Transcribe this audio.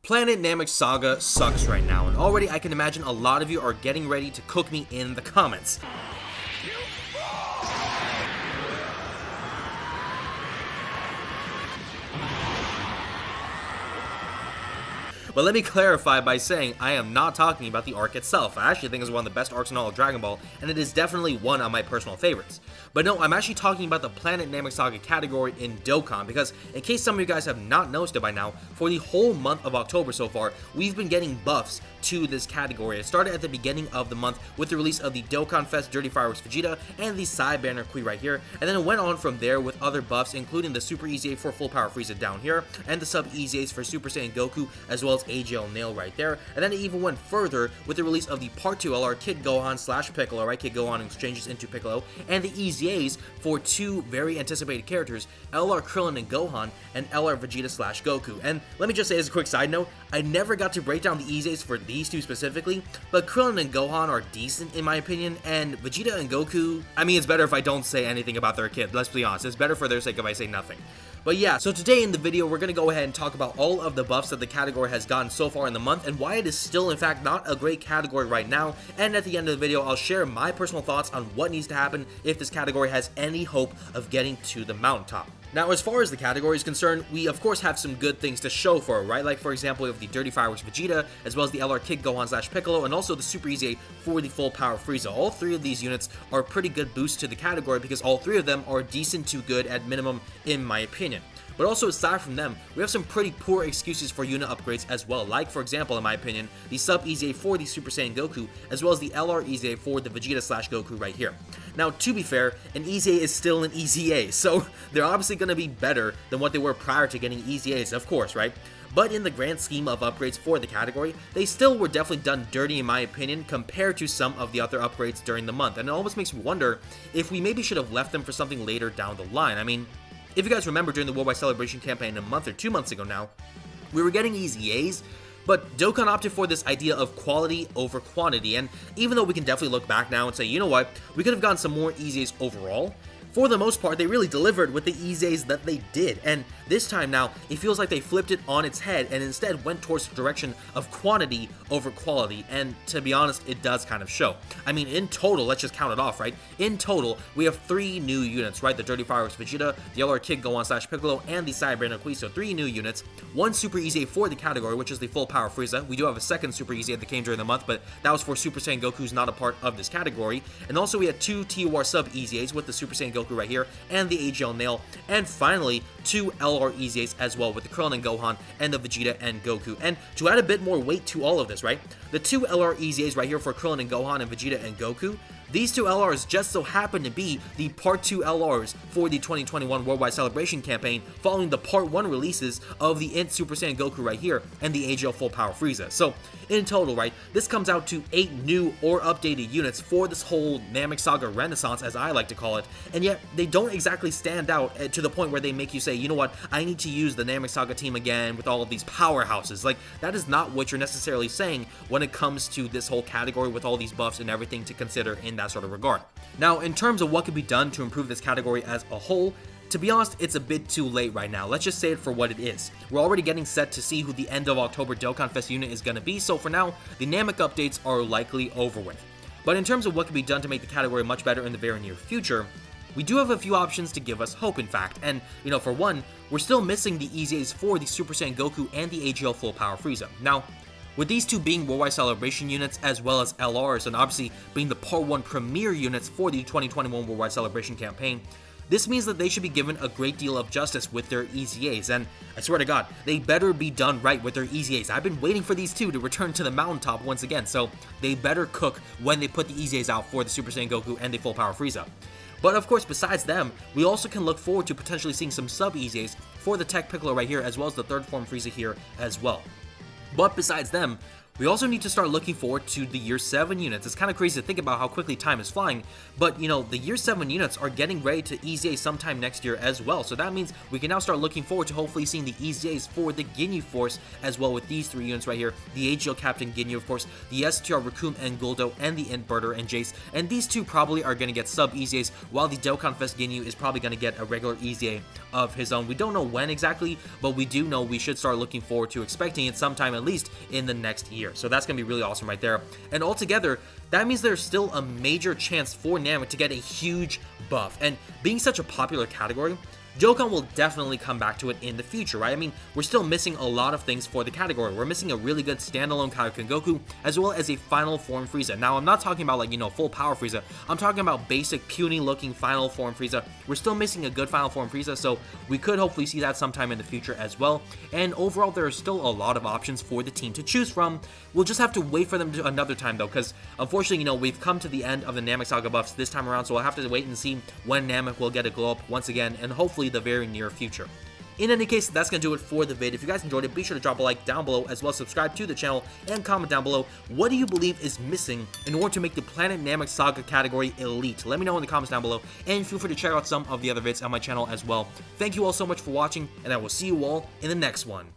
Planet Namek Saga sucks right now, and already I can imagine a lot of you are getting ready to cook me in the comments. But let me clarify by saying I am not talking about the arc itself. I actually think it's one of the best arcs in all of Dragon Ball, and it is definitely one of my personal favorites. But no, I'm actually talking about the Planet Namek Saga category in Dokkan, because in case some of you guys have not noticed it by now, for the whole month of October so far, we've been getting buffs to this category. It started at the beginning of the month with the release of the Dokkan Fest Dirty Fireworks Vegeta and the side banner Kui right here, and then it went on from there with other buffs, including the Super Easy 8 for Full Power Frieza down here, and the Sub Easy 8s for Super Saiyan Goku, as well as AGL Nail right there, and then it even went further with the release of the Part 2 LR Kid Gohan slash Piccolo, right? Kid Gohan exchanges into Piccolo, and the Easy A's for two very anticipated characters, LR Krillin and Gohan, and LR Vegeta slash Goku. And let me just say as a quick side note, I never got to break down the Easy A's for these two specifically, but Krillin and Gohan are decent in my opinion, and Vegeta and Goku, I mean, it's better if I don't say anything about their kid, let's be honest, it's better for their sake if I say nothing. But yeah, so today in the video, we're going to go ahead and talk about all of the buffs that the category has gotten so far in the month, and why it is still, in fact, not a great category right now, and at the end of the video, I'll share my personal thoughts on what needs to happen if this category has any hope of getting to the mountaintop. Now, as far as the category is concerned, we of course have some good things to show for it, right? Like, for example, we have the Dirty Fireworks Vegeta, as well as the LR Kid Gohan slash Piccolo, and also the Super Easy 8 for the Full Power Frieza. All three of these units are pretty good boosts to the category because all three of them are decent to good at minimum, in my opinion. But also, aside from them, we have some pretty poor excuses for unit upgrades as well, like, for example, in my opinion, the Sub Easy 8 for the Super Saiyan Goku, as well as the LR Easy 8 for the Vegeta slash Goku right here. Now, to be fair, an Easy 8 is still an Easy 8, so they're obviously going to be better than what they were prior to getting Easy 8s, of course, right? But in the grand scheme of upgrades for the category, they still were definitely done dirty in my opinion compared to some of the other upgrades during the month, and it almost makes me wonder if we maybe should have left them for something later down the line. I mean, if you guys remember during the Worldwide Celebration campaign a month or 2 months ago now, we were getting Easy A's, but Dokkan opted for this idea of quality over quantity, and even though we can definitely look back now and say, you know what, we could have gotten some more Easy A's overall, for the most part, they really delivered with the Easy A's that they did, and this time now, it feels like they flipped it on its head and instead went towards the direction of quantity over quality, and to be honest, it does kind of show. I mean, in total, let's just count it off, right? In total, we have 3 new units, right? The Dirty Fireworks Vegeta, the LR Kid Gohan slash Piccolo, and the Cyberbanner Kui, so 3 new units, 1 Super Easy 8 for the category, which is the Full Power Frieza. We do have a second Super Easy 8 that came during the month, but that was for Super Saiyan Goku, who's not a part of this category, and also we had 2 TOR Sub Easy 8s with the Super Saiyan Goku right here, and the AGL Nail, and finally, 2 LR Easy 8s as well with the Krillin and Gohan and the Vegeta and Goku. And to add a bit more weight to all of this, right, the 2 LR Easy 8s right here for Krillin and Gohan and Vegeta and Goku, these 2 LRs just so happen to be the Part 2 LRs for the 2021 Worldwide Celebration campaign following the Part 1 releases of the INT Super Saiyan Goku right here and the AGL Full Power Frieza. So, in total, right, this comes out to 8 new or updated units for this whole Namek Saga Renaissance, as I like to call it, and yet they don't exactly stand out to the point where they make you say, you know what, I need to use the Namek Saga team again with all of these powerhouses. Like, that is not what you're necessarily saying when it comes to this whole category with all these buffs and everything to consider in that sort of regard. Now, in terms of what could be done to improve this category as a whole, to be honest, it's a bit too late right now. Let's just say it for what it is. We're already getting set to see who the end of October Dokkan Fest unit is going to be, so for now, the Namek updates are likely over with. But in terms of what can be done to make the category much better in the very near future, we do have a few options to give us hope, in fact, and, you know, for one, we're still missing the Easy A's for the Super Saiyan Goku and the AGL Full Power Frieza. Now, with these two being Worldwide Celebration units as well as LRs, and obviously being the Part 1 premier units for the 2021 Worldwide Celebration campaign, this means that they should be given a great deal of justice with their Easy A's, and I swear to God, they better be done right with their Easy A's. I've been waiting for these two to return to the mountaintop once again, so they better cook when they put the Easy A's out for the Super Saiyan Goku and the Full Power Frieza. But of course, besides them, we also can look forward to potentially seeing some Sub Easy A's for the Tech Piccolo right here, as well as the Third Form Frieza here as well. But besides them, We also need to start looking forward to the Year 7 units. It's kind of crazy to think about how quickly time is flying, but you know, the Year 7 units are getting ready to EZA sometime next year as well, so that means we can now start looking forward to hopefully seeing the EZAs for the Ginyu Force as well with these 3 units right here, the AGL Captain Ginyu, of course, the STR Raccoon and Guldo, and the Inverter and Jace, and these 2 probably are going to get sub-EZAs, while the Dokkan Fest Ginyu is probably going to get a regular EZA of his own. We don't know when exactly, but we do know we should start looking forward to expecting it sometime at least in the next year. So that's going to be really awesome right there. And altogether, that means there's still a major chance for Namek to get a huge buff. And being such a popular category, Dokkan will definitely come back to it in the future, right? I mean, we're still missing a lot of things for the category. We're missing a really good standalone Kaioken Goku, as well as a final form Frieza. Now, I'm not talking about, like, you know, full power Frieza. I'm talking about basic, puny-looking final form Frieza. We're still missing a good final form Frieza, so we could hopefully see that sometime in the future as well. And overall, there are still a lot of options for the team to choose from. We'll just have to wait for them to another time, though, because unfortunately, you know, we've come to the end of the Namek Saga buffs this time around, so we'll have to wait and see when Namek will get a glow up once again, and hopefully the very near future. In any case, that's going to do it for the vid. If you guys enjoyed it, be sure to drop a like down below, as well as subscribe to the channel, and comment down below, what do you believe is missing in order to make the Planet Namek Saga category elite? Let me know in the comments down below, and feel free to check out some of the other vids on my channel as well. Thank you all so much for watching, and I will see you all in the next one.